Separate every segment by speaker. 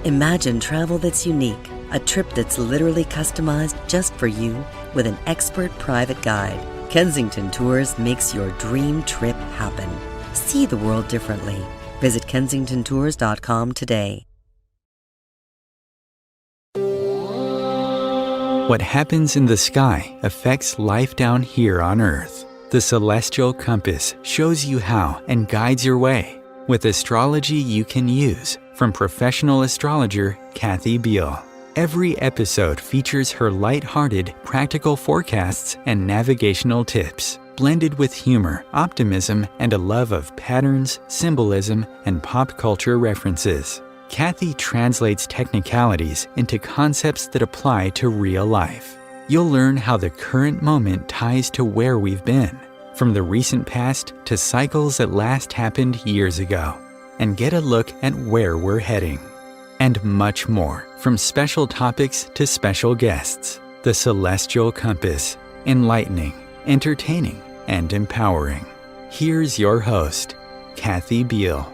Speaker 1: Imagine travel that's unique, a trip that's literally customized just for you with an expert private guide. Kensington Tours makes your dream trip happen. See the world differently. Visit kensingtontours.com today.
Speaker 2: What happens in the sky affects life down here on Earth. The Celestial Compass shows you how and guides your way with astrology you can use from professional astrologer Kathy Biehl. Every episode features her light-hearted, practical forecasts and navigational tips, blended with humor, optimism, and a love of patterns, symbolism, and pop culture references. Kathy translates technicalities into concepts that apply to real life. You'll learn how the current moment ties to where we've been, from the recent past to cycles that last happened years ago, and get a look at where we're heading. And much more, from special topics to special guests. The Celestial Compass, enlightening, entertaining, and empowering. Here's your host, Kathy Biehl.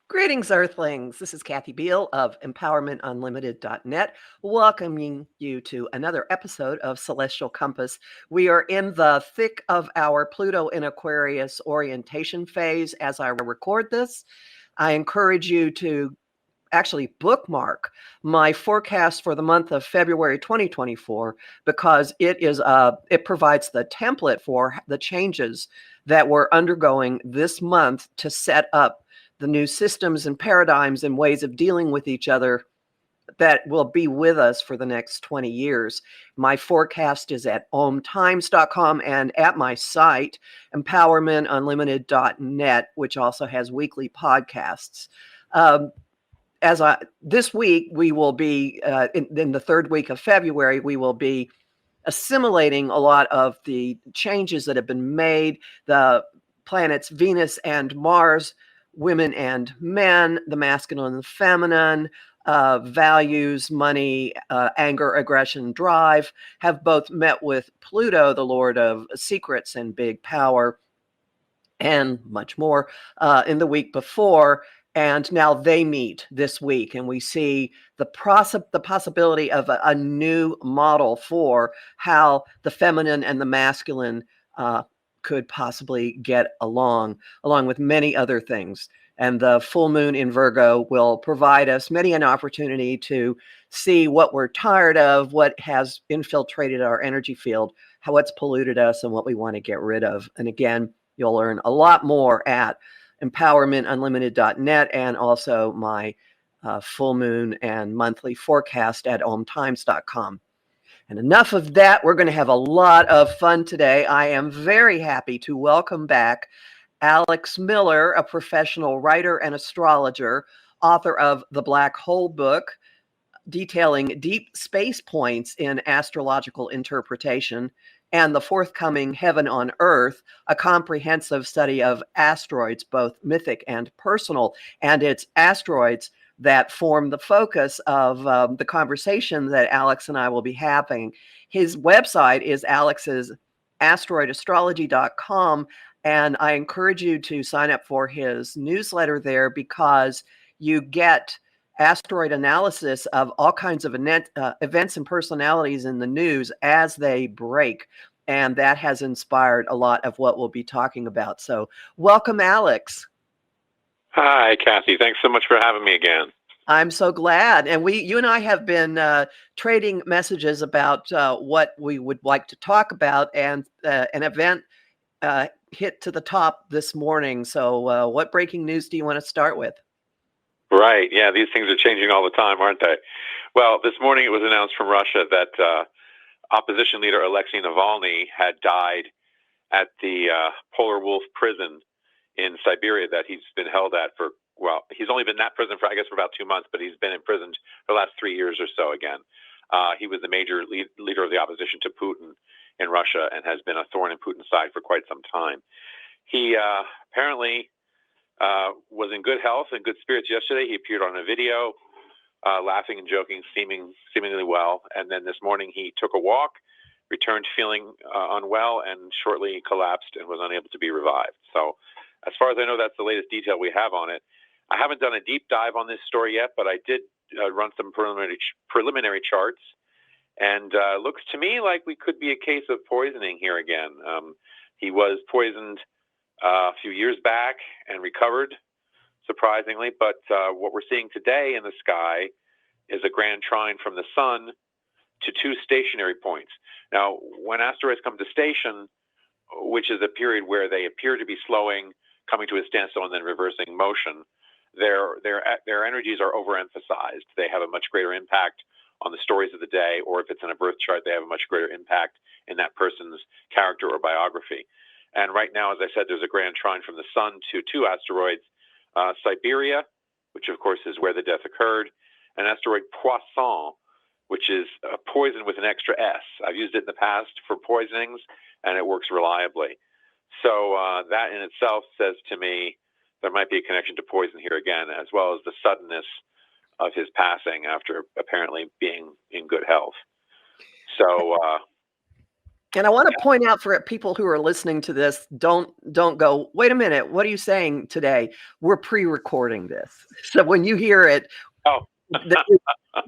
Speaker 3: Greetings, Earthlings. This is Kathy Biehl of EmpowermentUnlimited.net, welcoming you to another episode of Celestial Compass. We are in the thick of our Pluto in Aquarius orientation phase as I record this. I encourage you to actually bookmark my forecast for the month of February 2024 because it provides the template for the changes that we're undergoing this month to set up the new systems and paradigms and ways of dealing with each other that will be with us for the next 20 years. My forecast is at ohmtimes.com and at my site, empowermentunlimited.net, which also has weekly podcasts. This week, we will be, in the third week of February, we will be assimilating a lot of the changes that have been made, the planets Venus and Mars, women and men, the masculine and the feminine, values, money, anger, aggression, drive, have both met with Pluto, the Lord of secrets and big power, and much more in the week before. And now they meet this week, and we see the possibility of a new model for how the feminine and the masculine could possibly get along with many other things. And the full moon in Virgo will provide us many an opportunity to see what we're tired of, what has infiltrated our energy field, what's polluted us, and what we want to get rid of. And again, you'll learn a lot more at empowermentunlimited.net and also my full moon and monthly forecast at ohmtimes.com. And enough of that. We're going to have a lot of fun today. I am very happy to welcome back Alex Miller, a professional writer and astrologer, author of The Black Hole book, detailing deep space points in astrological interpretation, and the forthcoming Heaven on Earth, a comprehensive study of asteroids, both mythic and personal, and it's asteroids that form the focus of the conversation that Alex and I will be having. His website is Alex's asteroidastrology.com, and I encourage you to sign up for his newsletter there because you get asteroid analysis of all kinds of events and personalities in the news as they break. And that has inspired a lot of what we'll be talking about. So welcome, Alex.
Speaker 4: Hi, Kathy. Thanks so much for having me again.
Speaker 3: I'm so glad. And you and I have been trading messages about what we would like to talk about, and an event hit to the top this morning. So what breaking news do you want to start with?
Speaker 4: Right. Yeah, these things are changing all the time, aren't they? Well, this morning it was announced from Russia that opposition leader Alexei Navalny had died at the Polar Wolf prison in Siberia that he's been held at for, well, he's only been in that prison for, I guess, for about 2 months, but he's been imprisoned for the last 3 years or so again. He was the major leader of the opposition to Putin in Russia and has been a thorn in Putin's side for quite some time. He apparently was in good health and good spirits yesterday. He appeared on a video, laughing and joking, seemingly well. And then this morning he took a walk, returned feeling unwell, and shortly collapsed and was unable to be revived. So as far as I know, that's the latest detail we have on it. I haven't done a deep dive on this story yet, but I did run some preliminary charts, and looks to me like we could be a case of poisoning here again. He was poisoned a few years back and recovered, surprisingly, but what we're seeing today in the sky is a grand trine from the sun to two stationary points. Now, when asteroids come to station, which is a period where they appear to be slowing, coming to a standstill, and then reversing motion, their energies are overemphasized. They have a much greater impact on the stories of the day, or if it's in a birth chart, they have a much greater impact in that person's character or biography. And right now, as I said, there's a grand trine from the sun to two asteroids, Siberia, which of course is where the death occurred, and asteroid Poisson, which is poison with an extra S. I've used it in the past for poisonings, and it works reliably. So that in itself says to me there might be a connection to poison here again, as well as the suddenness of his passing after apparently being in good health. So,
Speaker 3: and I want to point out for people who are listening to this, don't go, wait a minute, what are you saying today? We're pre-recording this. So when you hear it,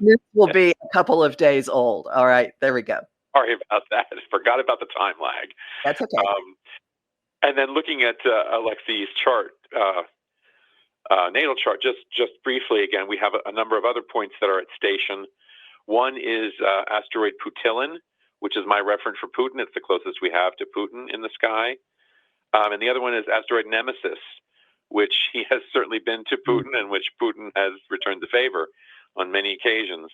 Speaker 3: this will be a couple of days old. All right, there we go.
Speaker 4: Sorry about that. I forgot about the time lag.
Speaker 3: That's okay.
Speaker 4: And then looking at Alexei's chart, natal chart, just briefly again, we have a number of other points that are at station. One is asteroid Putilin, which is my reference for Putin. It's the closest we have to Putin in the sky. And the other one is asteroid Nemesis, which he has certainly been to Putin, and which Putin has returned the favor on many occasions.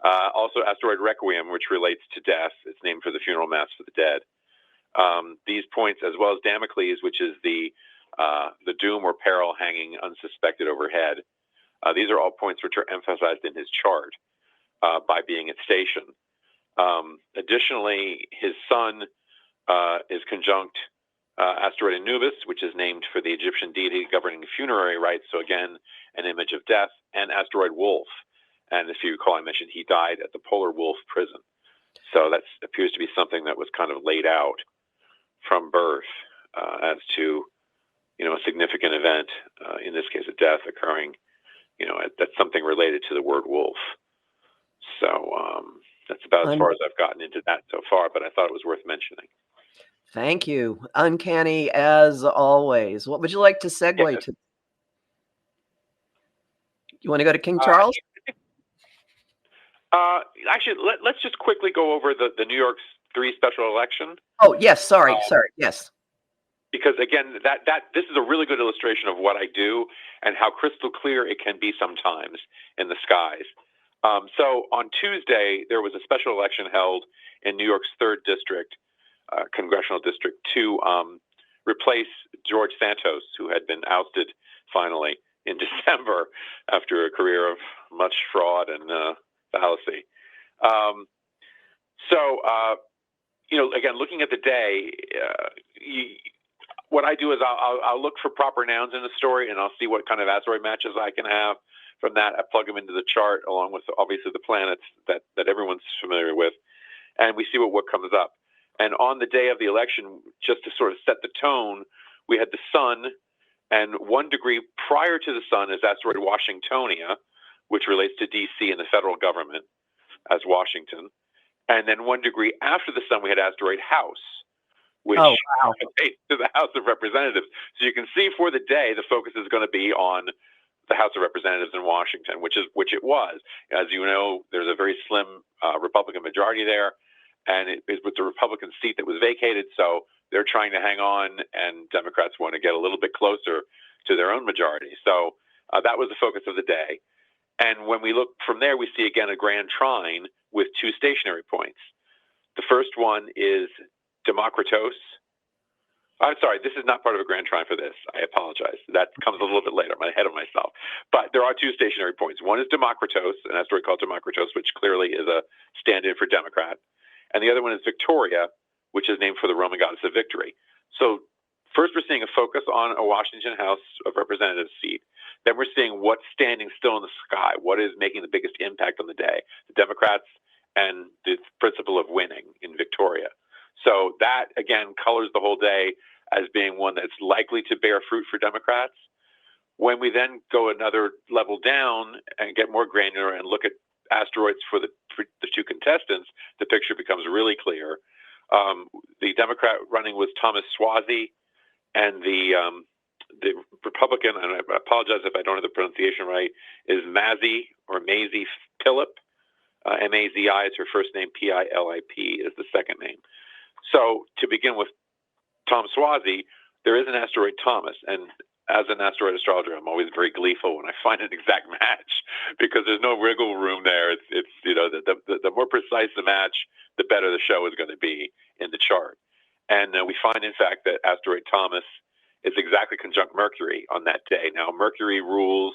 Speaker 4: Also asteroid Requiem, which relates to death. It's named for the funeral mass for the dead. These points, as well as Damocles, which is the doom or peril hanging unsuspected overhead. These are all points which are emphasized in his chart by being at station. Additionally, his sun is conjunct asteroid Anubis, which is named for the Egyptian deity governing funerary rites. So again, an image of death, and asteroid Wolf. And if you recall, I mentioned he died at the Polar Wolf prison. So that appears to be something that was kind of laid out from birth as to, a significant event, in this case, a death occurring, that's something related to the word wolf. So that's about as far as I've gotten into that so far, but I thought it was worth mentioning.
Speaker 3: Thank you. Uncanny as always. What would you like to segue to? You want to go to King Charles?
Speaker 4: Actually, let's just quickly go over the New York's 3 special election.
Speaker 3: Oh, yes. Sorry. Yes.
Speaker 4: Because again, this is a really good illustration of what I do and how crystal clear it can be sometimes in the skies. So on Tuesday, there was a special election held in New York's 3rd district, congressional district, to replace George Santos, who had been ousted finally in December after a career of much fraud and fallacy. Again, looking at the day, what I do is I'll look for proper nouns in the story, and I'll see what kind of asteroid matches I can have. From that, I plug them into the chart, along with obviously the planets that everyone's familiar with, and we see what comes up. And on the day of the election, just to sort of set the tone, we had the sun, and 1 degree prior to the sun is asteroid Washingtonia, which relates to D.C. and the federal government as Washington. And then 1 degree after the sun, we had asteroid House, which relates to the House of Representatives. So you can see for the day, the focus is going to be on the House of Representatives in Washington, which it was. As you know, there's a very slim Republican majority there, and it was the Republican seat that was vacated. So they're trying to hang on, and Democrats want to get a little bit closer to their own majority. So that was the focus of the day. And when we look from there, we see again a grand trine with 2 stationary points. The first one is Democritos. I'm sorry, this is not part of a grand trine for this. I apologize. That comes a little bit later. I'm ahead of myself. But there are 2 stationary points. One is Democritos, an asteroid called Democritos, which clearly is a stand-in for Democrat. And the other one is Victoria, which is named for the Roman goddess of victory. So first we're seeing a focus on a Washington House of Representatives seat. Then we're seeing what's standing still in the sky, what is making the biggest impact on the day, the Democrats and the principle of winning in Victoria. So that, again, colors the whole day as being one that's likely to bear fruit for Democrats. When we then go another level down and get more granular and look at asteroids for the two contestants, the picture becomes really clear. The Democrat running was Thomas Suozzi, and the Republican, and I apologize if I don't have the pronunciation right, is Mazie Philip. M-A-Z-I is her first name. P-I-L-I-P is the second name. So to begin with Tom Suozzi, there is an asteroid Thomas, and as an asteroid astrologer, I'm always very gleeful when I find an exact match because there's no wiggle room there. It's the more precise the match, the better the show is going to be in the chart. And we find, in fact, that asteroid Thomas is exactly conjunct Mercury on that day. Now, Mercury rules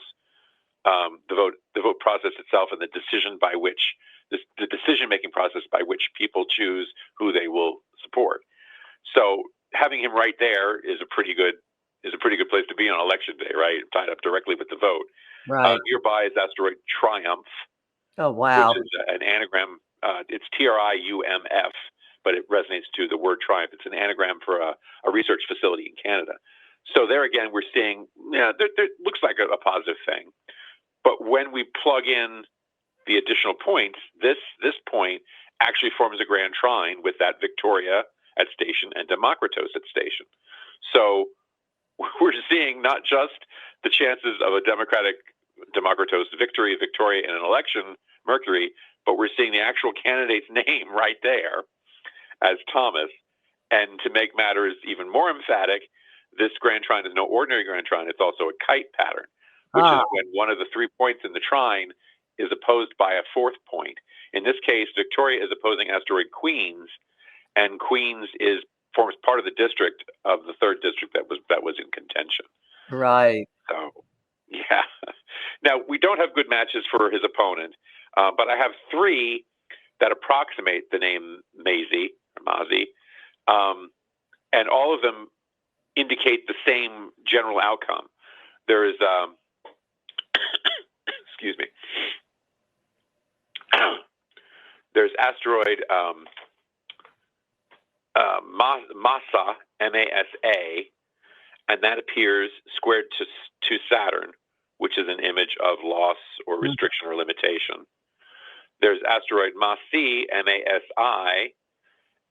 Speaker 4: the vote process itself and the decision by which the decision-making process by which people choose who they will support. So having him right there is a pretty good place to be on election day, right? Tied up directly with the vote.
Speaker 3: Right.
Speaker 4: Nearby is asteroid Triumph.
Speaker 3: Oh, wow.
Speaker 4: Which is an anagram. It's Triumf, but it resonates to the word triumph. It's an anagram for a research facility in Canada. So there again, we're seeing, there looks like a positive thing. But when we plug in the additional points, this point actually forms a grand trine with that Victoria at station and Democritos at station. So we're seeing not just the chances of a Democratic Democritos victory, Victoria in an election, Mercury, but we're seeing the actual candidate's name right there as Thomas. And to make matters even more emphatic, this grand trine is no ordinary grand trine. It's also a kite pattern, which is when one of the 3 points in the trine is opposed by a fourth point. In this case, Victoria is opposing asteroid Queens, and Queens forms part of the district of the third district that was in contention.
Speaker 3: Right.
Speaker 4: So, yeah. Now, we don't have good matches for his opponent, but I have three that approximate the name Mazie, and all of them indicate the same general outcome. There is, excuse me, there's asteroid Massa, M-A-S-A, and that appears squared to Saturn, which is an image of loss or restriction or limitation. There's asteroid Masi, M-A-S-I,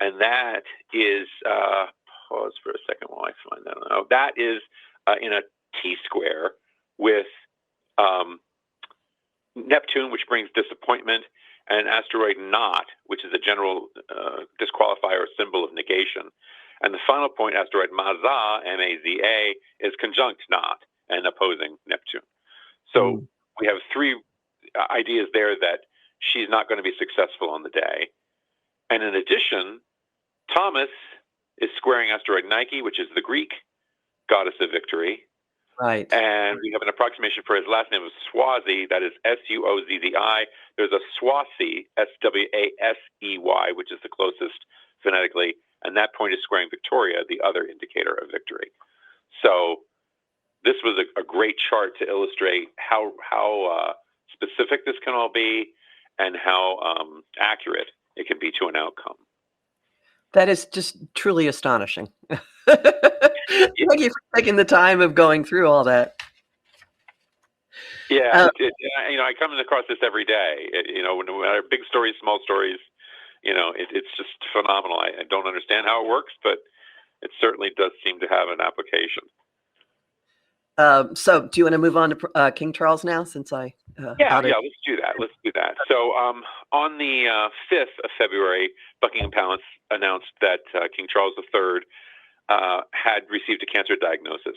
Speaker 4: and that is, pause for a second while I find that out. That is in a T-square with Neptune, which brings disappointment, and an asteroid Not, which is a general disqualifier or symbol of negation. And the final point, asteroid Maza, M-A-Z-A, is conjunct Not and opposing Neptune. So we have three ideas there that she's not going to be successful on the day. And in addition, Thomas is squaring asteroid Nike, which is the Greek goddess of victory.
Speaker 3: Right.
Speaker 4: And we have an approximation for his last name of Suozzi, that is S-U-O-Z-Z-I. There's a Swasey, S-W-A-S-E-Y, which is the closest phonetically, and that point is squaring Victoria, the other indicator of victory. So this was a great chart to illustrate how specific this can all be and how accurate it can be to an outcome.
Speaker 3: That is just truly astonishing. Thank you for taking the time of going through all that.
Speaker 4: Yeah, I come across this every day. When there are big stories, small stories, it's just phenomenal. I don't understand how it works, but it certainly does seem to have an application.
Speaker 3: So do you want to move on to King Charles now, since I
Speaker 4: let's do that. So on the 5th of February, Buckingham Palace announced that King Charles III had received a cancer diagnosis.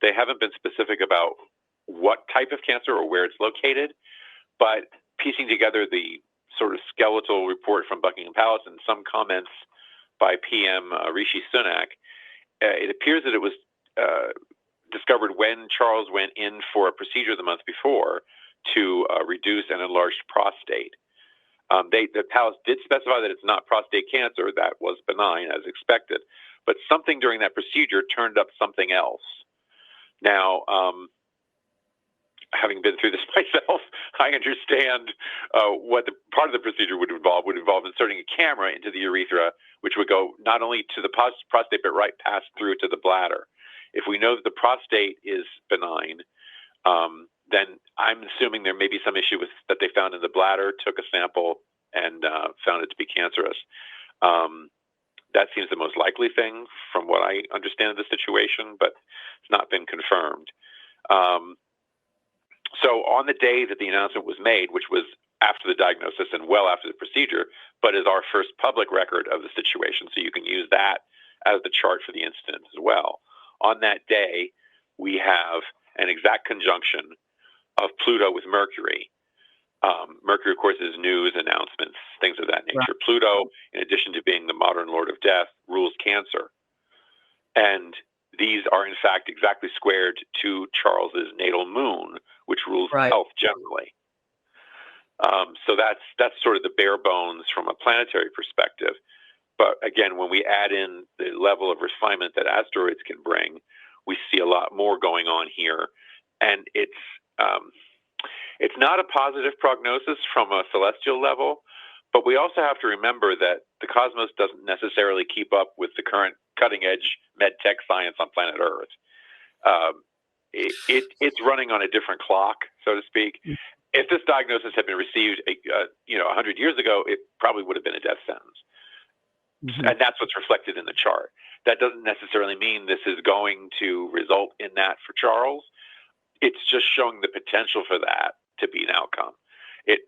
Speaker 4: They haven't been specific about what type of cancer or where it's located, but piecing together the sort of skeletal report from Buckingham Palace and some comments by PM Rishi Sunak, it appears that it was discovered when Charles went in for a procedure the month before to reduce an enlarged prostate. The palace did specify that it's not prostate cancer. That was benign as expected, but something during that procedure turned up something else. Now, having been through this myself, I understand what the part of the procedure would involve inserting a camera into the urethra, which would go not only to the prostate, but right past through to the bladder. If we know that the prostate is benign, then I'm assuming there may be some issue with that they found in the bladder, took a sample, and found it to be cancerous. That seems the most likely thing from what I understand of the situation, but it's not been confirmed. So on the day that the announcement was made, which was after the diagnosis and well after the procedure, but is our first public record of the situation, so you can use that as the chart for the incident as well. On that day, we have an exact conjunction of Pluto with Mercury. Mercury, of course, is news, announcements, things of that nature. Right. Pluto, in addition to being the modern lord of death, rules Cancer. And these are, in fact, exactly squared to Charles's natal moon, which rules health generally. So that's sort of the bare bones from a planetary perspective. But again, when we add in the level of refinement that asteroids can bring, we see a lot more going on here. And it's not a positive prognosis from a celestial level, but we also have to remember that the cosmos doesn't necessarily keep up with the current cutting-edge med-tech science on planet Earth. It's running on a different clock, so to speak. If this diagnosis had been received, 100 years ago, it probably would have been a death sentence. Mm-hmm. And that's what's reflected in the chart. That doesn't necessarily mean this is going to result in that for Charles. It's just showing the potential for that to be an outcome.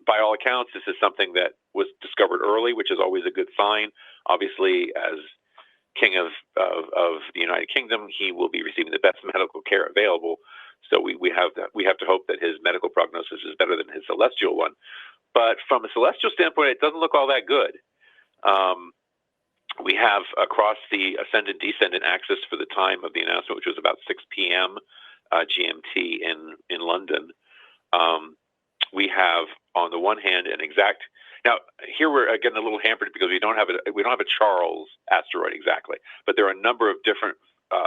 Speaker 4: By all accounts, this is something that was discovered early, which is always a good sign. Obviously, as King of the United Kingdom, he will be receiving the best medical care available. So we have to hope that his medical prognosis is better than his celestial one. But from a celestial standpoint, it doesn't look all that good. We have across the ascendant-descendant axis for the time of the announcement, which was about 6 p.m. GMT in London. We have on the one hand an exact. Now here we're getting a little hampered because we don't have a Charles asteroid exactly, but there are a number of different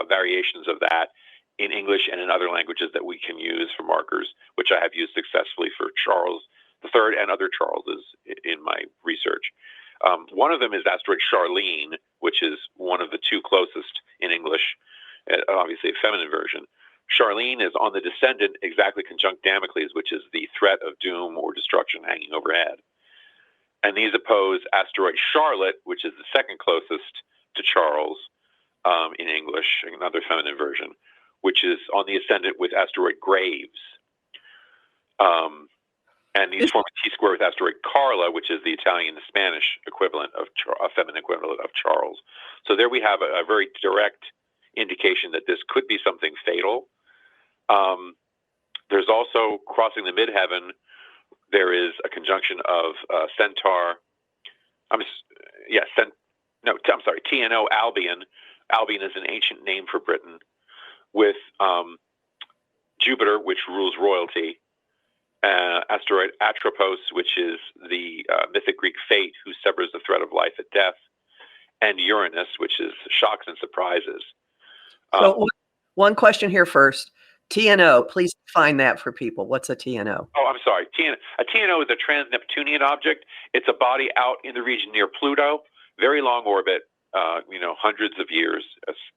Speaker 4: variations of that in English and in other languages that we can use for markers, which I have used successfully for Charles III and other Charleses in my research. One of them is asteroid Charlene, which is one of the two closest in English, obviously a feminine version. Charlene is on the descendant exactly conjunct Damocles, which is the threat of doom or destruction hanging overhead. And these oppose asteroid Charlotte, which is the second closest to Charles in English, another feminine version, which is on the ascendant with asteroid Graves. And these form a T-square with asteroid Carla, which is the Italian and Spanish equivalent of a feminine equivalent of Charles. So there we have a very direct indication that this could be something fatal. There's also crossing the midheaven. There is a conjunction of Centaur. TNO Albion. Albion is an ancient name for Britain, with Jupiter, which rules royalty. Asteroid Atropos, which is the mythic Greek fate who severs the thread of life at death, and Uranus, which is shocks and surprises.
Speaker 3: So one question here first. TNO, please define that for people. What's a TNO?
Speaker 4: Oh, I'm sorry. A TNO is a trans-Neptunian object. It's a body out in the region near Pluto, very long orbit, hundreds of years,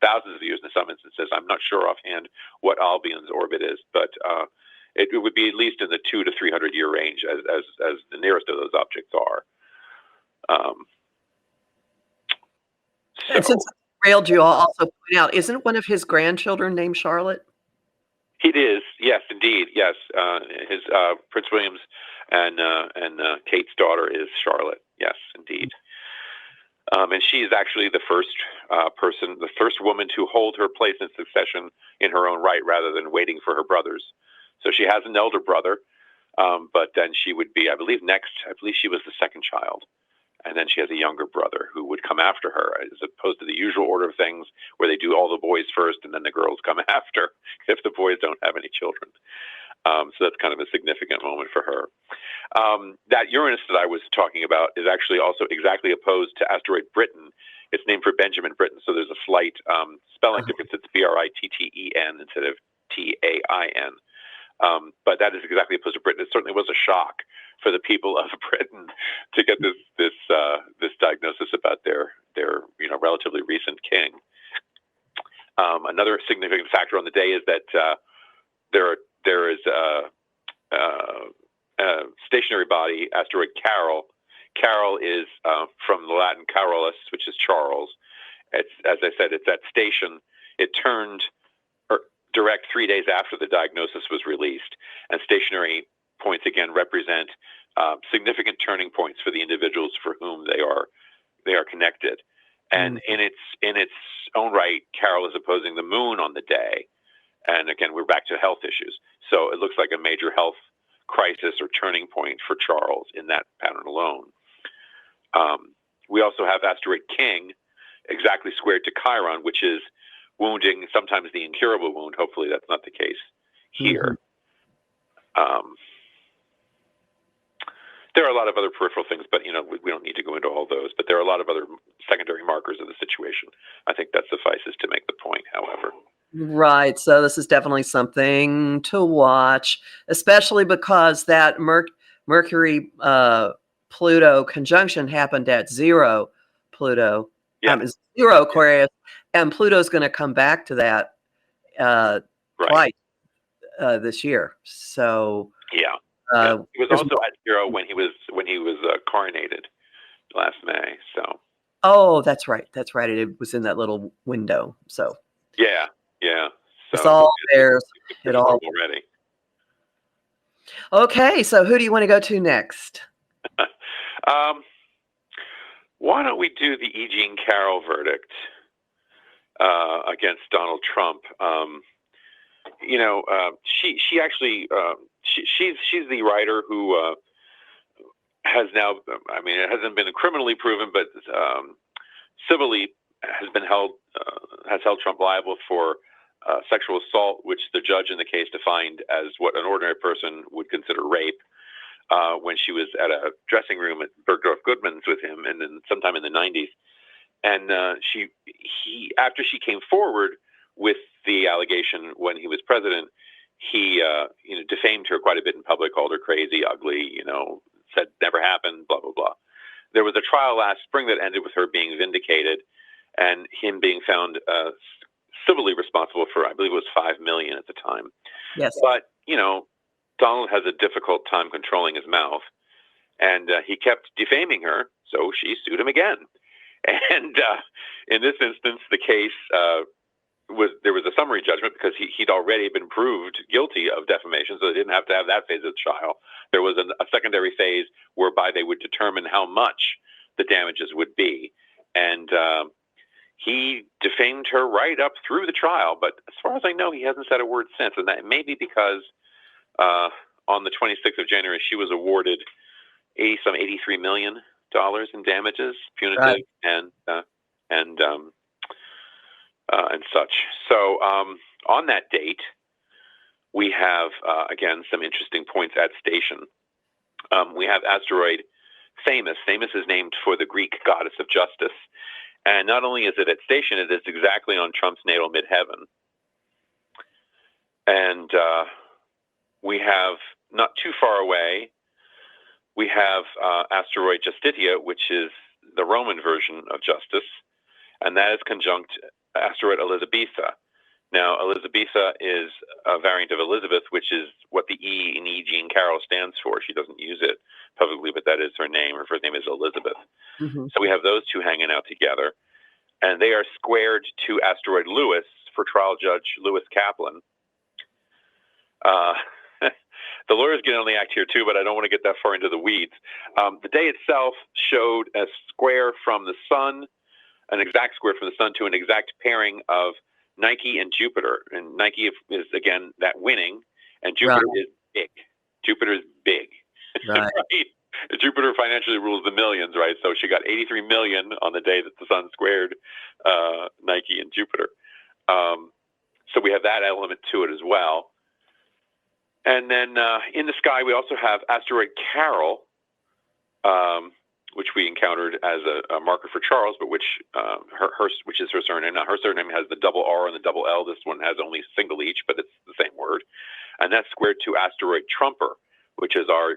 Speaker 4: thousands of years in some instances. I'm not sure offhand what Albion's orbit is, but it would be at least in the 200 to 300 year range as the nearest of those objects are.
Speaker 3: And since I railed you, I'll also point out, isn't one of his grandchildren named Charlotte?
Speaker 4: It is, yes, indeed, yes. His Prince William's and Kate's daughter is Charlotte, yes, indeed. And she is actually the first the first woman to hold her place in succession in her own right, rather than waiting for her brothers. So she has an elder brother, but then she would be, I believe she was the second child. And then she has a younger brother who would come after her, as opposed to the usual order of things where they do all the boys first and then the girls come after if the boys don't have any children. So that's kind of a significant moment for her. That Uranus that I was talking about is actually also exactly opposed to asteroid Britain. It's named for Benjamin Britten, so there's a slight spelling difference. It's Britten instead of TAIN. But that is exactly opposed to Britain. It certainly was a shock for the people of Britain to get this diagnosis about their relatively recent king. Another significant factor on the day is that there is a stationary body, asteroid Carol. Carol is from the Latin Carolus, which is Charles. It's, as I said, it's that station. It turned direct 3 days after the diagnosis was released, and stationary points again represent significant turning points for the individuals for whom they are connected. And in its own right, Carol is opposing the moon on the day, and again we're back to health issues. So it looks like a major health crisis or turning point for Charles in that pattern alone. We also have asteroid King exactly squared to Chiron, which is wounding, sometimes the incurable wound. Hopefully that's not the case here. There are a lot of other peripheral things, but we don't need to go into all those. But there are a lot of other secondary markers of the situation. I think that suffices to make the point, however.
Speaker 3: Right. So this is definitely something to watch, especially because that Mercury Pluto conjunction happened at 0 Pluto.
Speaker 4: Yeah.
Speaker 3: 0 Aquarius, and Pluto's going to come back to that twice this year. So
Speaker 4: yeah. He was also at 0 when he was coronated last May. So.
Speaker 3: Oh, that's right. That's right. It was in that little window. So.
Speaker 4: Yeah. So
Speaker 3: it's all there. It all
Speaker 4: already.
Speaker 3: Okay. So who do you want to go to next?
Speaker 4: Why don't we do the E. Jean Carroll verdict against Donald Trump? She actually she's the writer who has now. I mean, it hasn't been criminally proven, but civilly has held Trump liable for sexual assault, which the judge in the case defined as what an ordinary person would consider rape. When she was at a dressing room at Bergdorf Goodman's with him, and then sometime in the 90s, and after she came forward with the allegation when he was president, he defamed her quite a bit in public, called her crazy, ugly, said never happened, blah blah blah. There was a trial last spring that ended with her being vindicated, and him being found civilly responsible for, I believe it was $5 million at the time.
Speaker 3: Yes,
Speaker 4: but Donald has a difficult time controlling his mouth, and he kept defaming her, so she sued him again. And in this instance, the case there was a summary judgment because he'd already been proved guilty of defamation, so they didn't have to have that phase of the trial. There was a secondary phase whereby they would determine how much the damages would be, and he defamed her right up through the trial. But as far as I know, he hasn't said a word since, and that may be because on the 26th of January, she was awarded $83 million in damages, punitive, and such. So on that date, we have again some interesting points at station. We have asteroid Themis. Themis is named for the Greek goddess of justice, and not only is it at station, it is exactly on Trump's natal midheaven. And we have, not too far away, we have asteroid Justitia, which is the Roman version of justice, and that is conjunct asteroid Elizabetha. Now, Elizabetha is a variant of Elizabeth, which is what the E in E. Jean Carroll stands for. She doesn't use it publicly, but that is her name. Her first name is Elizabeth. Mm-hmm. So we have those two hanging out together, and they are squared to asteroid Lewis for trial judge Lewis Kaplan. The lawyers get on the act here too, but I don't want to get that far into the weeds. The day itself showed a square from the sun, an exact square from the sun to an exact pairing of Nike and Jupiter. And Nike is again, that winning, and Jupiter is big. Jupiter is big. Right. Jupiter financially rules the millions, right? So she got 83 million on the day that the sun squared Nike and Jupiter. So we have that element to it as well. And then in the sky, we also have asteroid Carol, which we encountered as a marker for Charles, but which which is her surname. Now, her surname has the double R and the double L. This one has only single each, but it's the same word. and that's squared to asteroid Trumper, which is our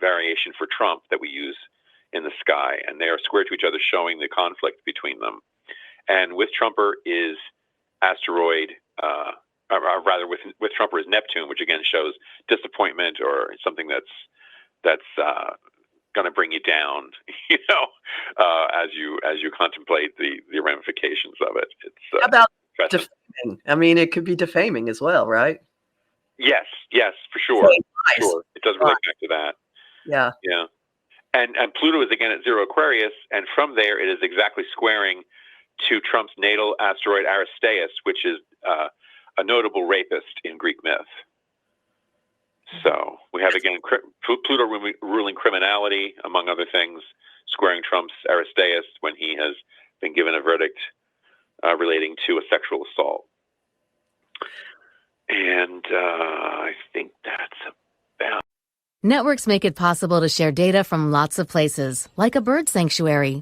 Speaker 4: variation for Trump that we use in the sky, and they are squared to each other, showing the conflict between them. And with Trumper is asteroid, rather with Trumper is Neptune, which again shows disappointment or something that's going to bring you down, as you contemplate the ramifications of it. It's
Speaker 3: How about
Speaker 4: impressive.
Speaker 3: defaming? I mean, it could be defaming as well, right?
Speaker 4: Yes, for sure.
Speaker 3: Same
Speaker 4: For sure. It does relate back to that.
Speaker 3: Yeah.
Speaker 4: Yeah. And Pluto is again at 0 Aquarius, and from there it is exactly squaring to Trump's natal asteroid Aristeas, which is a notable rapist in Greek myth. So we have again Pluto ruling criminality, among other things, squaring Trump's Aristeas when he has been given a verdict relating to a sexual assault. And I think that's about.
Speaker 5: Networks make it possible to share data from lots of places, like a bird sanctuary.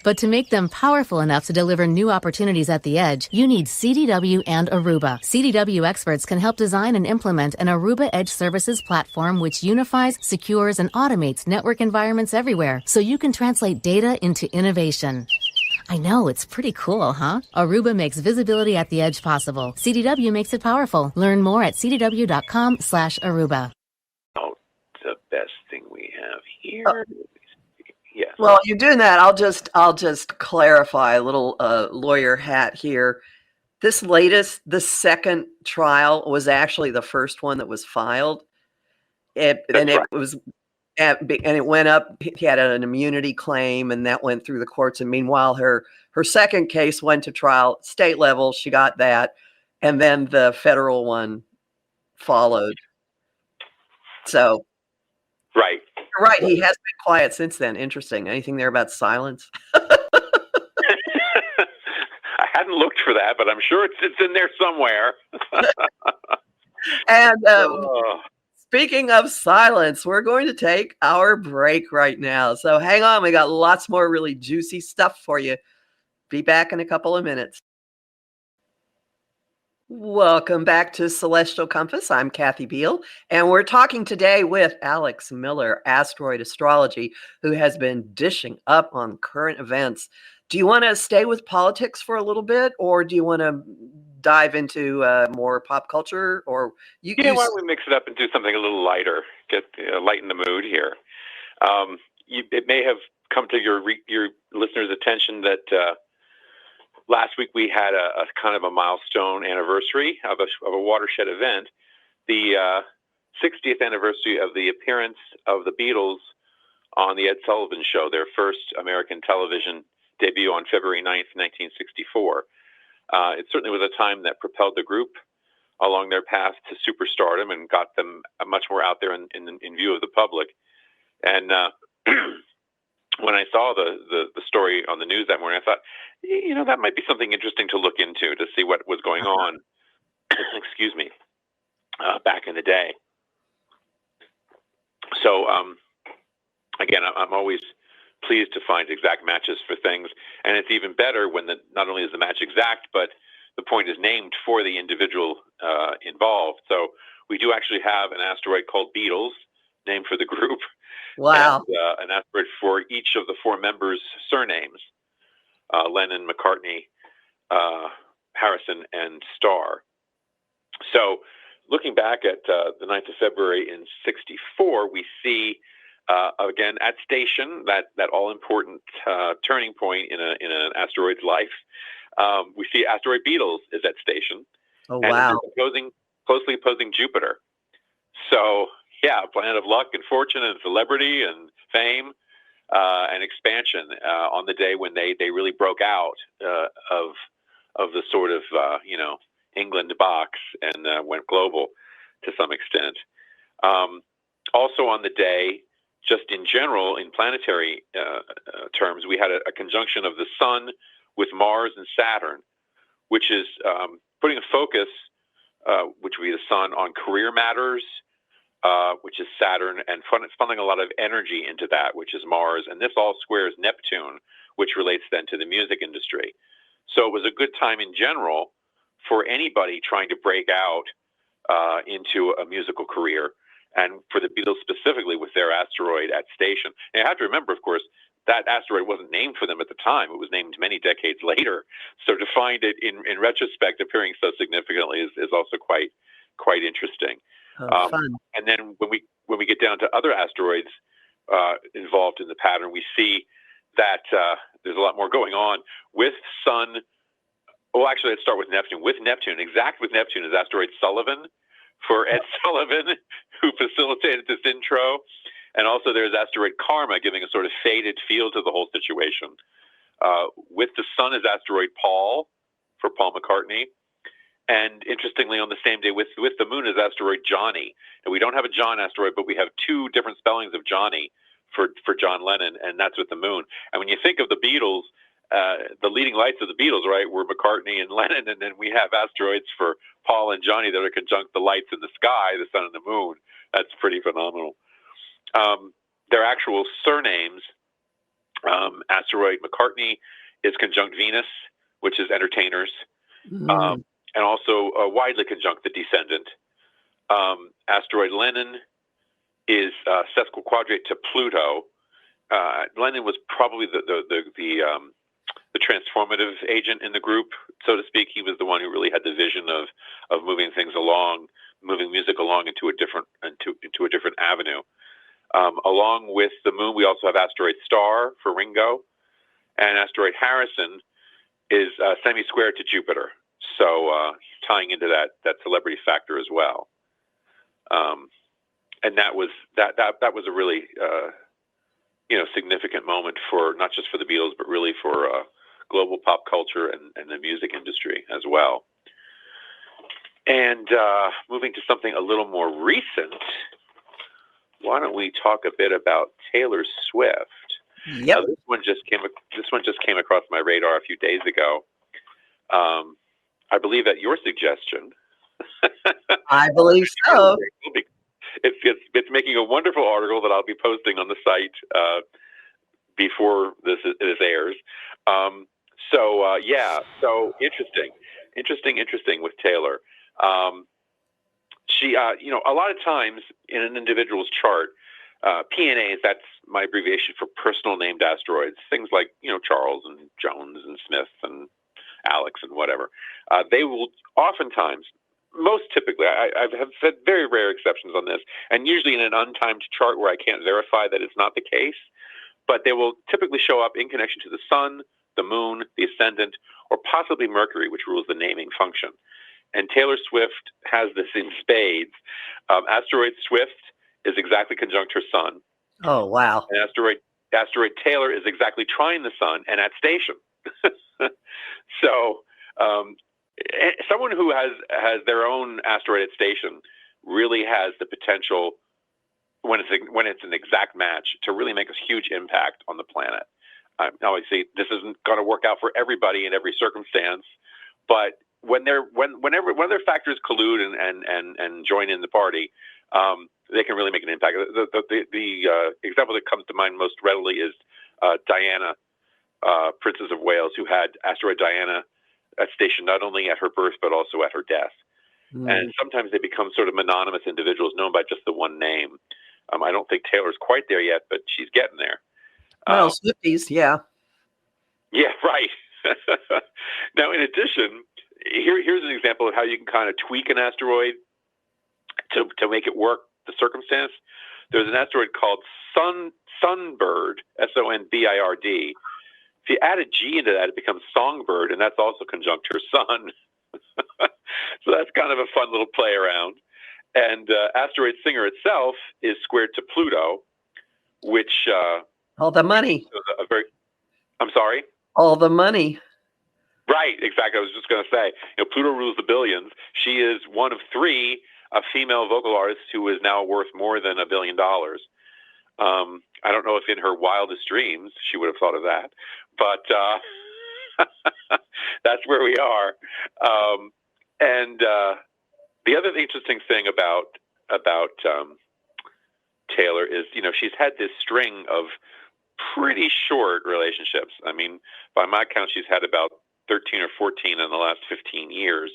Speaker 5: But to make them powerful enough to deliver new opportunities at the edge, you need CDW and Aruba. CDW experts can help design and implement an Aruba Edge Services platform which unifies, secures, and automates network environments everywhere, so you can translate data into innovation. I know, it's pretty cool, huh? Aruba makes visibility at the edge possible. CDW makes it powerful. Learn more at cdw.com/Aruba.
Speaker 4: The best thing we have here. Yes.
Speaker 3: Well, you're doing that. I'll just clarify a little lawyer hat here. This the second trial was actually the first one that was filed. And it went up. He had an immunity claim, and that went through the courts. And meanwhile, her second case went to trial, state level. She got that, and then the federal one followed. So,
Speaker 4: right.
Speaker 3: You're right. He has been quiet since then. Interesting. Anything there about silence?
Speaker 4: I hadn't looked for that, but I'm sure it's in there somewhere.
Speaker 3: And speaking of silence, we're going to take our break right now. So hang on. We got lots more really juicy stuff for you. Be back in a couple of minutes. Welcome back to Celestial Compass. I'm Kathy Biehl, and we're talking today with Alex Miller, Asteroid Astrology, who has been dishing up on current events. Do you want to stay with politics for a little bit, or do you want to dive into more pop culture? Or
Speaker 4: why don't we mix it up and do something a little lighter, lighten the mood here? It may have come to your listeners' attention that last week we had a kind of a milestone anniversary of a watershed event, the 60th anniversary of the appearance of the Beatles on the Ed Sullivan Show, their first American television debut on February 9th, 1964. It certainly was a time that propelled the group along their path to superstardom and got them much more out there in view of the public. And when I saw the story on the news that morning, I thought, that might be something interesting to look into, to see what was going on, excuse me, back in the day. So, again, I'm always pleased to find exact matches for things. And it's even better when not only is the match exact, but the point is named for the individual involved. So we do actually have an asteroid called Beatles, named for the group.
Speaker 3: Wow.
Speaker 4: And an asteroid for each of the four members' surnames, Lennon, McCartney, Harrison, and Starr. So looking back at the 9th of February in 64, we see, again, at station, that all-important turning point in an asteroid's life, we see asteroid Beetles is at station.
Speaker 3: Oh, wow.
Speaker 4: And closely opposing Jupiter. So, yeah, a planet of luck and fortune and celebrity and fame and expansion on the day when they really broke out of the sort of, England box and went global to some extent. Also on the day, just in general, in planetary terms, we had a conjunction of the Sun with Mars and Saturn, which is putting a focus, which would be the Sun, on career matters, which is Saturn, and funneling a lot of energy into that, which is Mars. And this all squares Neptune, which relates then to the music industry. So it was a good time in general for anybody trying to break out into a musical career, and for the Beatles specifically with their asteroid at station. And you have to remember, of course, that asteroid wasn't named for them at the time. It was named many decades later. So to find it in retrospect appearing so significantly is also quite interesting.
Speaker 3: Fun.
Speaker 4: And then when we get down to other asteroids involved in the pattern, we see that there's a lot more going on with Sun. Well, actually, let's start with Neptune. With Neptune is asteroid Sullivan, for Ed Sullivan, who facilitated this intro. And also there's asteroid Karma, giving a sort of faded feel to the whole situation. With the Sun is asteroid Paul, for Paul McCartney. And interestingly, on the same day with the Moon is asteroid Johnny. And we don't have a John asteroid, but we have two different spellings of Johnny for John Lennon, and that's with the Moon. And when you think of the Beatles, the leading lights of the Beatles, right, were McCartney and Lennon, and then we have asteroids for Paul and Johnny that are conjunct the lights in the sky, the Sun and the Moon. That's pretty phenomenal. Their actual surnames, asteroid McCartney is conjunct Venus, which is entertainers, and also widely conjunct the descendant. Asteroid Lennon is sesquiquadrate to Pluto. Lennon was probably the transformative agent in the group, so to speak. He was the one who really had the vision of moving things along, moving music along into a different avenue. Along with the Moon, we also have asteroid Star for Ringo, and asteroid Harrison is semi-square to Jupiter, so tying into that celebrity factor as well. And that was a really significant moment for not just for the Beatles, but really for global pop culture and the music industry as well. And moving to something a little more recent, why don't we talk a bit about Taylor Swift?
Speaker 3: Yep.
Speaker 4: This one just came across my radar a few days ago. I believe at your suggestion.
Speaker 3: I believe so.
Speaker 4: It's making a wonderful article that I'll be posting on the site before this airs. So interesting with Taylor. She, a lot of times in an individual's chart, PNAs, that's my abbreviation for personal named asteroids, things like, Charles and Jones and Smith and Alex and whatever. They will oftentimes, most typically, I have had very rare exceptions on this, and usually in an untimed chart where I can't verify that it's not the case, but they will typically show up in connection to the Sun, the Moon, the Ascendant, or possibly Mercury, which rules the naming function. And Taylor Swift has this in spades. Asteroid Swift is exactly conjunct her Sun.
Speaker 3: Oh, wow.
Speaker 4: And asteroid Taylor is exactly trine the Sun and at station. So someone who has their own asteroid at station really has the potential, when it's an exact match, to really make a huge impact on the planet. Obviously, this isn't going to work out for everybody in every circumstance, but when their factors collude and join in the party, they can really make an impact. The example that comes to mind most readily is Diana, Princess of Wales, who had asteroid Diana at station not only at her birth but also at her death. And sometimes they become sort of mononymous individuals known by just the one name. I don't think Taylor's quite there yet, but she's getting there.
Speaker 3: Well, Swifties, yeah.
Speaker 4: Yeah, right. Now, in addition, here's an example of how you can kind of tweak an asteroid to make it work, the circumstance. There's an asteroid called Sonbird, Sonbird. If you add a G into that, it becomes Songbird, and that's also conjunct her Sun. So that's kind of a fun little play around. And asteroid Singer itself is squared to Pluto, which...
Speaker 3: all the money.
Speaker 4: I'm sorry?
Speaker 3: All the money.
Speaker 4: Right, exactly. I was just going to say, Pluto rules the billions. She is one of three female vocal artists who is now worth more than $1 billion. I don't know if in her wildest dreams she would have thought of that, but that's where we are. And the other interesting thing about Taylor is, she's had this string of pretty short relationships. I mean, by my count, she's had about 13 or 14 in the last 15 years.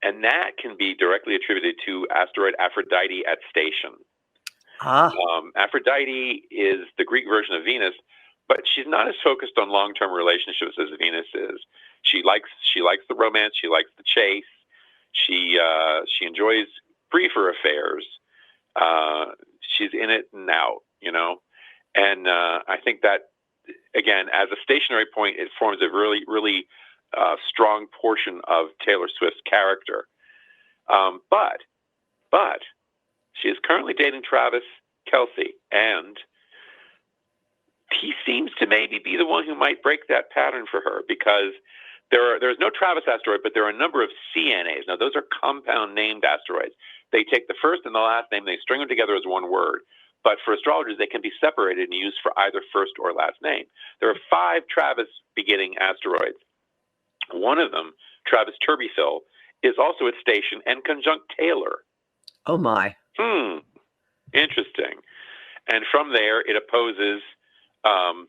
Speaker 4: And that can be directly attributed to asteroid Aphrodite at station. Aphrodite is the Greek version of Venus, but she's not as focused on long-term relationships as Venus is. She likes the romance. She likes the chase. She enjoys briefer affairs. She's in it and out, And I think that, again, as a stationary point, it forms a really, really strong portion of Taylor Swift's character. But she is currently dating Travis Kelce, and he seems to maybe be the one who might break that pattern for her, because there's no Travis asteroid, but there are a number of CNAs. Now, those are compound named asteroids. They take the first and the last name, they string them together as one word. But for astrologers, they can be separated and used for either first or last name. There are 5 Travis beginning asteroids. One of them, Travis Turbyfill, is also at station and conjunct Taylor.
Speaker 3: Oh, my.
Speaker 4: Interesting. And from there, it opposes, no,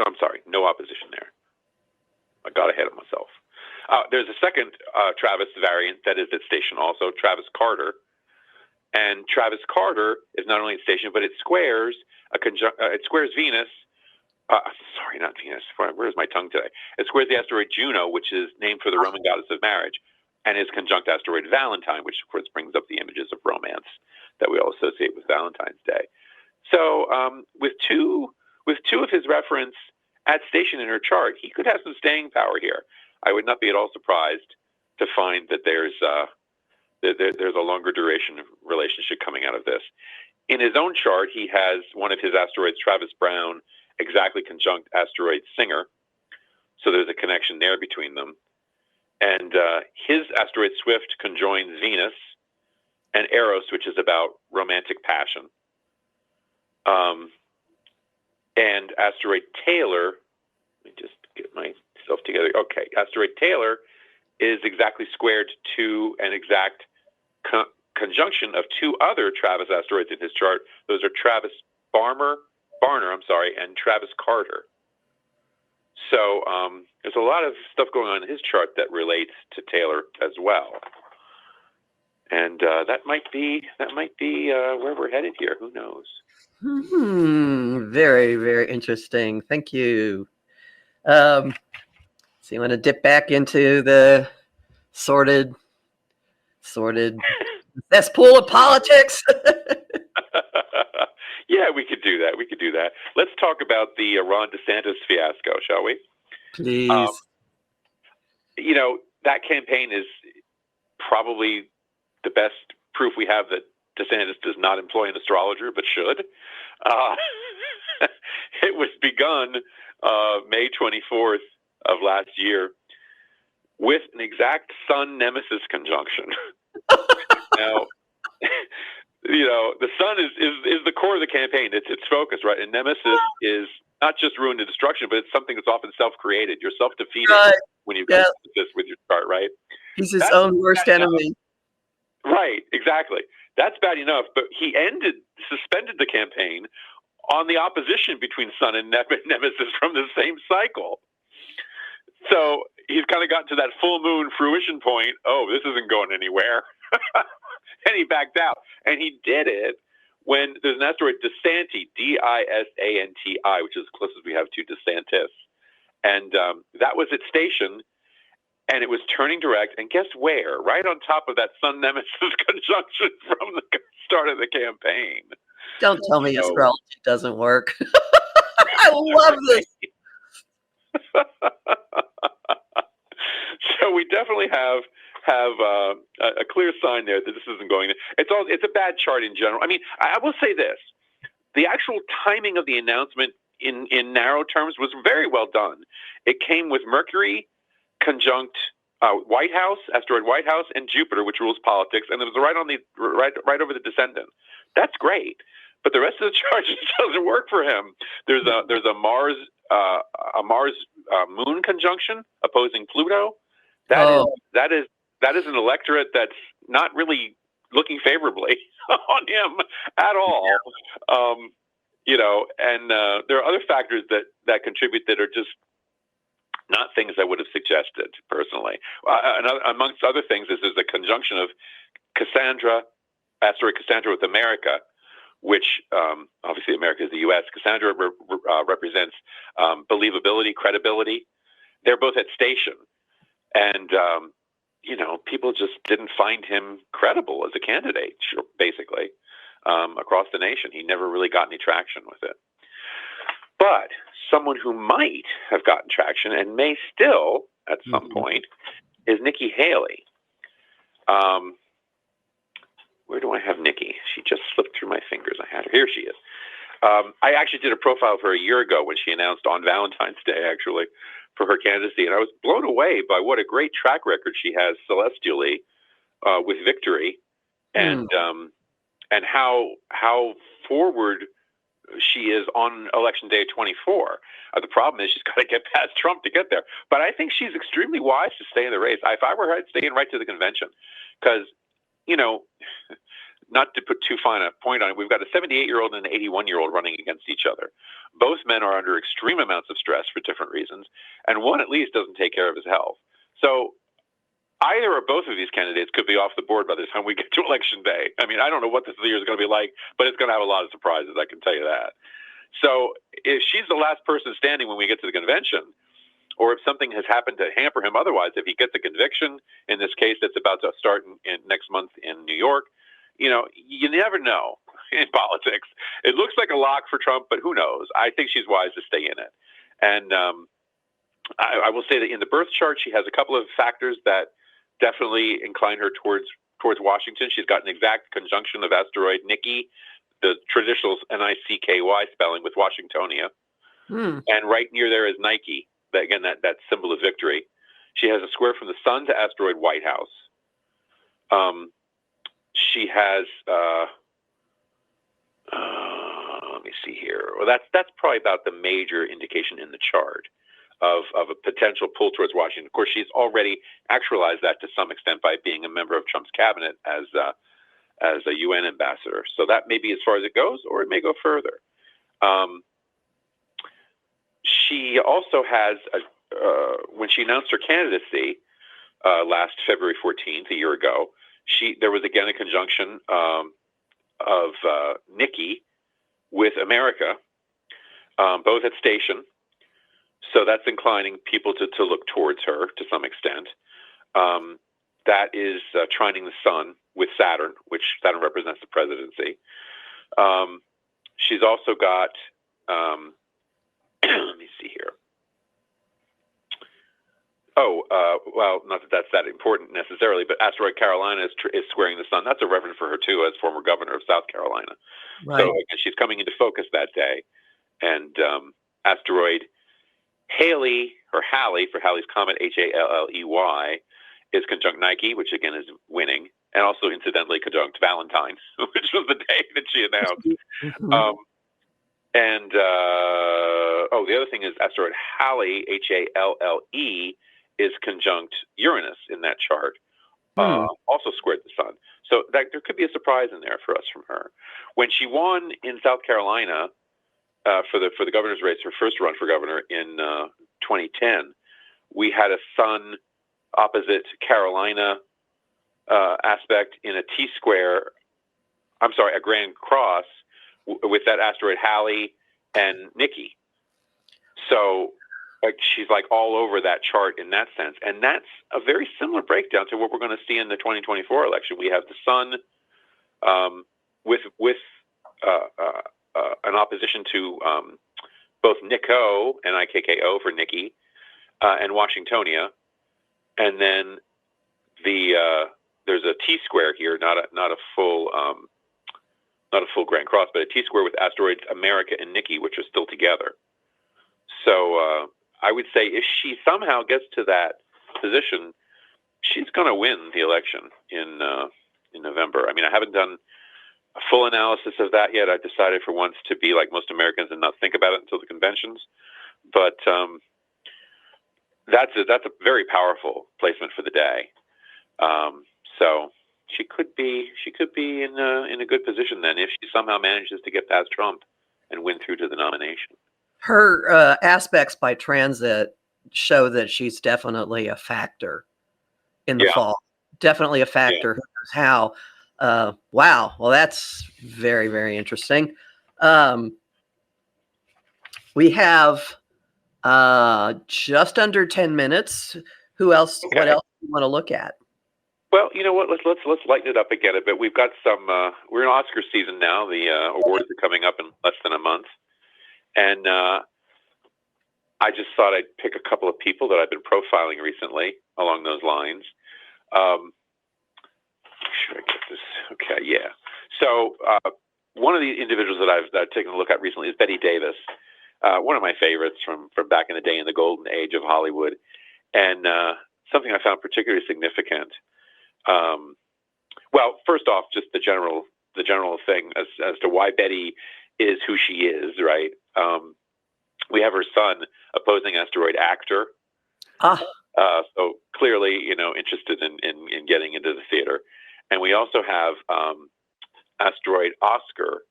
Speaker 4: I'm sorry, no opposition there. I got ahead of myself. There's a second Travis variant that is at station also, Travis Carter. And Travis Carter is not only at station, but it squares Venus. Sorry, not Venus. Where's my tongue today? It squares the asteroid Juno, which is named for the Roman goddess of marriage, and is conjunct asteroid Valentine, which of course brings up the images of romance that we all associate with Valentine's Day. So with two of his reference at station in her chart, he could have some staying power here. I would not be at all surprised to find that there's a longer duration relationship coming out of this. In his own chart, he has one of his asteroids, Travis Brown, exactly conjunct asteroid Singer. So there's a connection there between them. And his asteroid Swift conjoins Venus and Eros, which is about romantic passion. And asteroid Taylor, let me just get myself together. Okay, asteroid Taylor is exactly squared to an exact conjunction of 2 other Travis asteroids in his chart. Those are Travis Barner, and Travis Carter. So there's a lot of stuff going on in his chart that relates to Taylor as well. And that might be where we're headed here. Who knows?
Speaker 3: Very, very interesting. Thank you. So you want to dip back into the sordid cesspool of politics?
Speaker 4: Yeah, we could do that. Let's talk about the Ron DeSantis fiasco, shall we?
Speaker 3: Please.
Speaker 4: That campaign is probably the best proof we have that DeSantis does not employ an astrologer, but should. It was begun May 24th of last year with an exact Sun Nemesis conjunction. Now, the Sun is the core of the campaign. It's its focus, right? And Nemesis is not just ruin and destruction, but it's something that's often self-created. You're self-defeating when you come to this with your chart, right?
Speaker 3: He's his own worst enemy.
Speaker 4: Right, exactly. That's bad enough, but he suspended the campaign on the opposition between Sun and Nemesis from the same cycle. So he's kind of gotten to that full moon fruition point. Oh, this isn't going anywhere. And he backed out. And he did it when there's an asteroid, DeSanti, Disanti, which is the closest we have to DeSantis. And that was its station, and it was turning direct. And guess where? Right on top of that Sun-Nemesis conjunction from the start of the campaign.
Speaker 3: Don't tell me astrology doesn't work. I love this.
Speaker 4: So we definitely have a clear sign there that this isn't going. It's a bad chart in general. I mean, I will say this: the actual timing of the announcement in narrow terms was very well done. It came with Mercury conjunct White House, asteroid White House, and Jupiter, which rules politics, and it was right over the descendant. That's great, but the rest of the chart just doesn't work for him. There's a Mars Moon conjunction opposing Pluto. That is an electorate that's not really looking favorably on him at all. And there are other factors that contribute that are just Not things I would have suggested personally. Amongst other things, is there's a conjunction of asteroid Cassandra with America, which obviously America is the U.S. Cassandra represents believability, credibility. They're both at station, and people just didn't find him credible as a candidate, basically, across the nation. He never really got any traction with it. But someone who might have gotten traction and may still at some point is Nikki Haley. Where do I have Nikki? She just slipped through my fingers. I had her. Here she is. I actually did a profile of her a year ago when she announced on Valentine's Day, actually, for her candidacy. And I was blown away by what a great track record she has celestially with victory and how forward she is on election day 24. The problem is she's got to get past Trump to get there. But I think she's extremely wise to stay in the race. If I were her, I'd stay in right to the convention because, not to put too fine a point on it, we've got a 78-year-old and an 81-year-old running against each other. Both men are under extreme amounts of stress for different reasons, and one at least doesn't take care of his health. So either or both of these candidates could be off the board by the time we get to election day. I mean, I don't know what this year is going to be like, but it's going to have a lot of surprises, I can tell you that. So if she's the last person standing when we get to the convention, or if something has happened to hamper him otherwise, if he gets a conviction, in this case that's about to start in next month in New York, you never know in politics. It looks like a lock for Trump, but who knows? I think she's wise to stay in it. And I will say that in the birth chart, she has a couple of factors that definitely incline her towards Washington. She's got an exact conjunction of asteroid Nikki, the traditional N-I-C-K-Y spelling with Washingtonia. And right near there is Nike, that symbol of victory. She has a square from the sun to asteroid White House. She has, let me see here. Well, that's probably about the major indication in the chart of a potential pull towards Washington. Of course, she's already actualized that to some extent by being a member of Trump's cabinet as a UN ambassador. So that may be as far as it goes, or it may go further. She also has, when she announced her candidacy last February 14th, a year ago, there was again a conjunction of Nikki with America, both at station. So that's inclining people to look towards her to some extent. That is trining the sun with Saturn, which Saturn represents the presidency. She's also got, let me see here. Well, not that that's that important necessarily, but asteroid Carolina is squaring the sun. That's a reference for her too, as former governor of South Carolina. Right. So again, she's coming into focus that day. And asteroid Haley, or Halley for Halley's Comet, Halley, is conjunct Nike, which again is winning, and also incidentally conjunct Valentine's, which was the day that she announced. The other thing is asteroid Halley, Halle, is conjunct Uranus in that chart, also squared the sun. So there could be a surprise in there for us from her. When she won in South Carolina for the governor's race, her first run for governor in 2010, we had a sun opposite Carolina aspect in a T-square. I'm sorry, a grand cross with that asteroid Halley and Nikki. So she's like all over that chart in that sense. And that's a very similar breakdown to what we're going to see in the 2024 election. We have the sun with an opposition to both Nico, Nikko for Nikki, and Washingtonia. And then there's a T-square here, not a full grand cross, but a T-square with asteroids America and Nikki, which are still together. So I would say if she somehow gets to that position, she's going to win the election in November. I mean, I haven't done a full analysis of that yet. I decided for once to be like most Americans and not think about it until the conventions. But that's a very powerful placement for the day. So she could be in a good position then if she somehow manages to get past Trump and win through to the nomination.
Speaker 3: Her aspects by transit show that she's definitely a factor in the
Speaker 4: Yeah.
Speaker 3: fall. Definitely a factor. Who knows how? Wow. Well, that's very, very interesting. We have just under 10 minutes. Who else?
Speaker 4: Okay.
Speaker 3: What else do you want to look at?
Speaker 4: Well, you know what? Let's lighten it up again a bit. We've got some. We're in Oscar season now. The awards are coming up in less than a month, and I just thought I'd pick a couple of people that I've been profiling recently along those lines. Should I get this? Okay, yeah. So one of the individuals that I've taken a look at recently is Bette Davis, one of my favorites from back in the day in the golden age of Hollywood, and something I found particularly significant. Well, first off, just the general thing as to why Bette is who she is, right? We have her son opposing asteroid actor. So clearly, interested in getting into the theater. And we also have asteroid Oscar.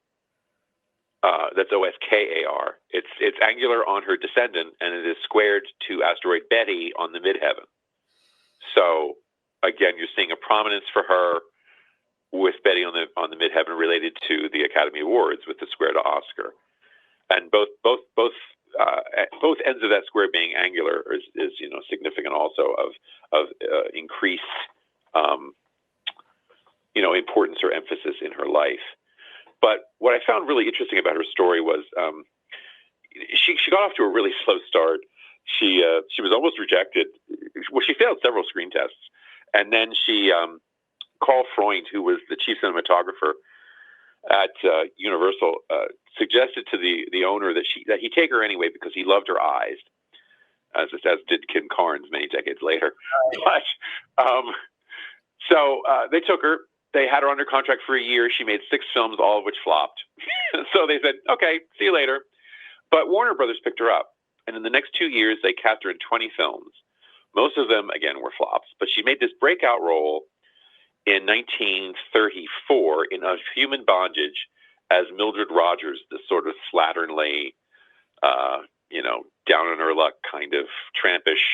Speaker 4: That's Oskar. It's angular on her descendant, and it is squared to asteroid Bette on the midheaven. So again, you're seeing a prominence for her with Bette on the midheaven related to the Academy Awards with the square to Oscar, and both ends of that square being angular is significant also of increased importance or emphasis in her life. But what I found really interesting about her story was she got off to a really slow start. She was almost rejected. Well, she failed several screen tests, and then she Carl Freund, who was the chief cinematographer at Universal, suggested to the owner that he take her anyway because he loved her eyes, as did Kim Carnes many decades later. But so they took her. They had her under contract for a year. She made 6 films, all of which flopped. So they said, "Okay, see you later." But Warner Brothers picked her up, and in the next 2 years, they cast her in 20 films. Most of them, again, were flops. But she made this breakout role in 1934 in A Human Bondage as Mildred Rogers, this sort of slatternly, down on her luck kind of trampish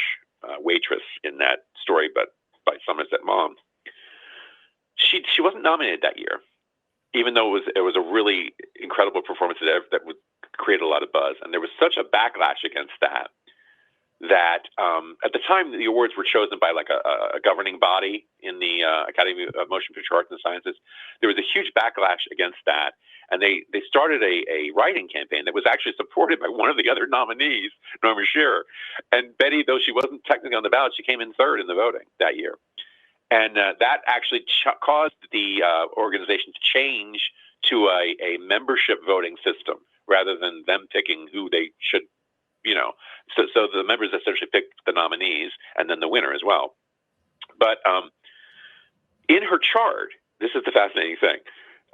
Speaker 4: waitress in that story, but by Somerset Maugham. She wasn't nominated that year, even though it was a really incredible performance that would create a lot of buzz. And there was such a backlash against that at the time the awards were chosen by like a governing body in the Academy of Motion Picture Arts and Sciences. There was a huge backlash against that, and they started a writing campaign that was actually supported by one of the other nominees, Norma Shearer. And Bette, though she wasn't technically on the ballot, she came in third in the voting that year. And that actually caused the organization to change to a membership voting system rather than them picking who they should, So the members essentially picked the nominees and then the winner as well. But in her chart, this is the fascinating thing.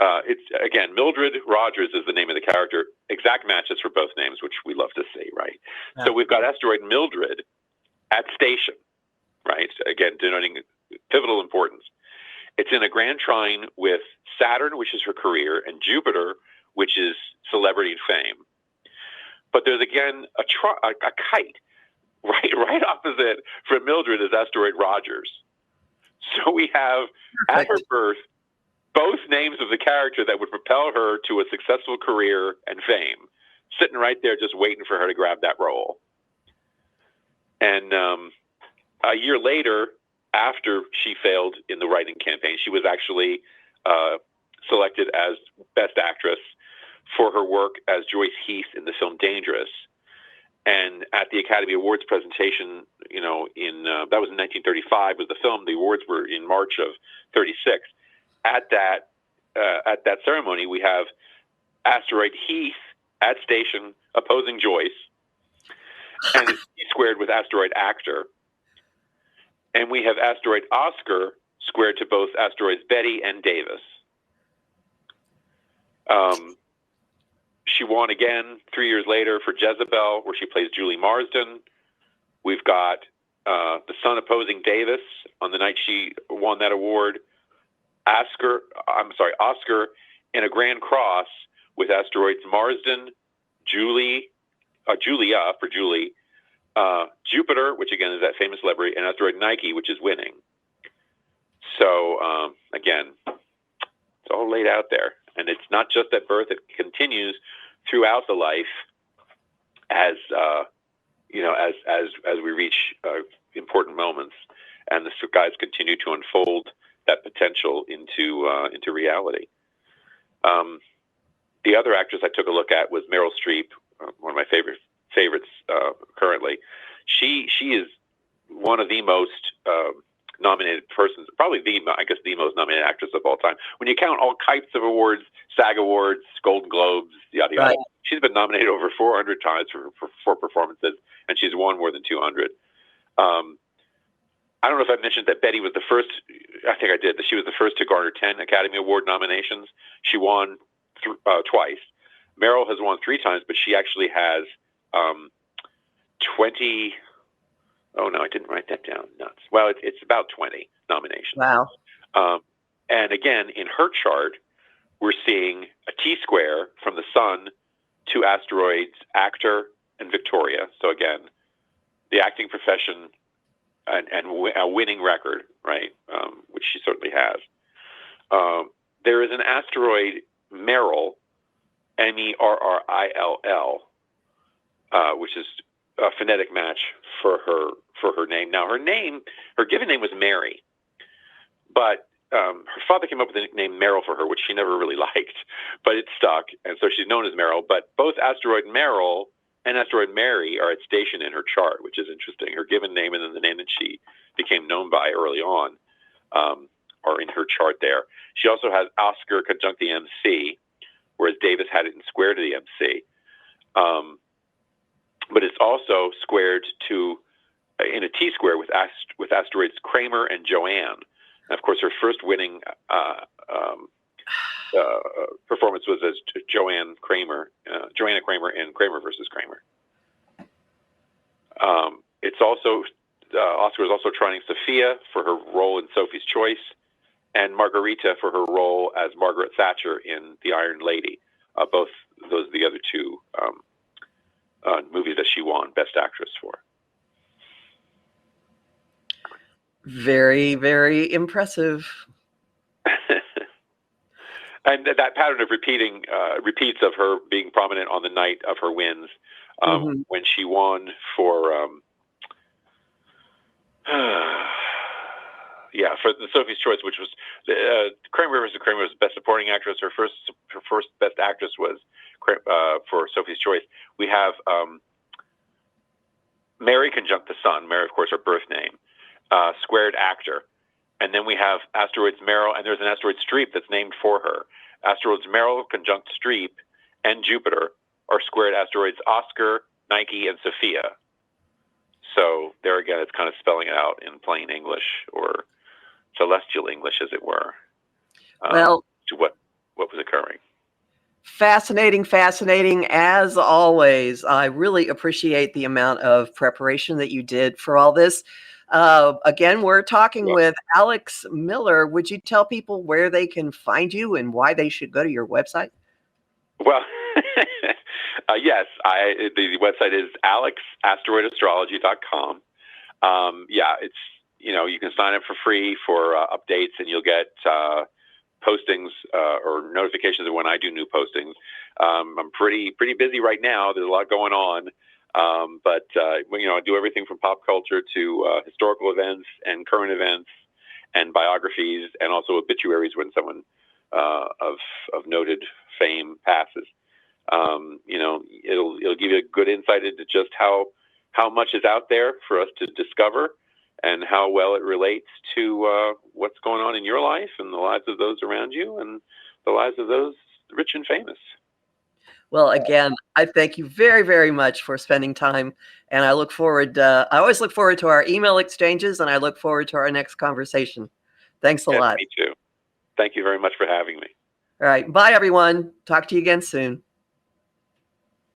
Speaker 4: It's again, Mildred Rogers is the name of the character. Exact matches for both names, which we love to see, right? Yeah. So we've got asteroid Mildred at station, right? Again, denoting pivotal importance. It's in a grand trine with Saturn, which is her career, and Jupiter, which is celebrity and fame. But there's again a kite right opposite from Mildred is asteroid Rogers. So we have at her birth both names of the character that would propel her to a successful career and fame, sitting right there just waiting for her to grab that role. And a year later, after she failed in the writing campaign, she was actually selected as Best Actress for her work as Joyce Heath in the film Dangerous. And at the Academy Awards presentation, that was in 1935 was the film. The awards were in March of 36. At that ceremony, we have asteroid Heath at station opposing Joyce, and it's squared with asteroid Actor. And we have asteroid Oscar squared to both asteroids Bette and Davis. She won again 3 years later for Jezebel, where she plays Julie Marsden. We've got the son opposing Davis on the night she won that award. Oscar in a Grand Cross with asteroids Marsden, Julia for Julie, Jupiter, which again is that famous celebrity, and asteroid Nike, which is winning. So again, it's all laid out there, and it's not just at birth; it continues throughout the life as as we reach important moments, and the skies continue to unfold that potential into reality. The other actress I took a look at was Meryl Streep, one of my favorites currently. She is one of the most nominated persons, probably the most nominated actress of all time. When you count all types of awards, SAG Awards, Golden Globes, yada yada, right. She's been nominated over 400 times for performances, and she's won more than 200. I don't know if I mentioned that Betty was the first. I think I did. That she was the first to garner 10 Academy Award nominations. She won twice. Meryl has won 3 times, but she actually has 20. Oh no, I didn't write that down. Nuts. Well, it's about 20 nominations.
Speaker 3: Wow.
Speaker 4: And again, in her chart, we're seeing a T-square from the Sun to asteroids Actor and Victoria. So again, the acting profession and a winning record, right? Which she certainly has. There is an asteroid Meryl, Merrill, which is a phonetic match for her name. Now, her given name was Mary, but her father came up with the nickname Meryl for her, which she never really liked, but it stuck, and so she's known as Meryl. But both asteroid Meryl and asteroid Mary are at station in her chart, which is interesting. Her given name and then the name that she became known by early on are in her chart there. She also has Oscar conjunct the MC, whereas Davis had it in square to the MC. But it's also squared to in a T-square with asteroids Kramer and Joanne. And of course, her first winning performance was as Joanna Kramer in Kramer versus Kramer. It's also Oscar is also trining Sophia for her role in Sophie's Choice, and Margarita for her role as Margaret Thatcher in The Iron Lady. Both those are the other 2 movies that she won Best Actress for.
Speaker 3: Very, very impressive.
Speaker 4: And that pattern of repeats of her being prominent on the night of her wins, when she won for for the Sophie's Choice, which was Kramer versus Kramer was Best Supporting Actress. Her first Best Actress was for Sophie's Choice. We have Mary conjunct the Sun. Mary, of course, her birth name. Squared Actor. And then we have asteroids Meryl, and there's an asteroid Streep that's named for her. Asteroids Meryl conjunct Streep and Jupiter are squared asteroids Oscar, Nike, and Sophia. So there again, it's kind of spelling it out in plain English, or celestial English, as it were, to what was occurring.
Speaker 3: Fascinating as always. I really appreciate the amount of preparation that you did for all this. Again, we're talking with Alex Miller. Would you tell people where they can find you and why they should go to your website?
Speaker 4: Well, yes, the website is asteroidastrology.com. It's, you can sign up for free for updates, and you'll get postings or notifications of when I do new postings. I'm pretty busy right now. There's a lot going on. But I do everything from pop culture to historical events and current events and biographies, and also obituaries when someone of noted fame passes. It'll give you a good insight into just how much is out there for us to discover, and how well it relates to what's going on in your life and the lives of those around you and the lives of those rich and famous.
Speaker 3: Well, again, I thank you very, very much for spending time, and I look forward. I always look forward to our email exchanges, and I look forward to our next conversation. Thanks a lot.
Speaker 4: Me too. Thank you very much for having me.
Speaker 3: All right. Bye, everyone. Talk to you again soon.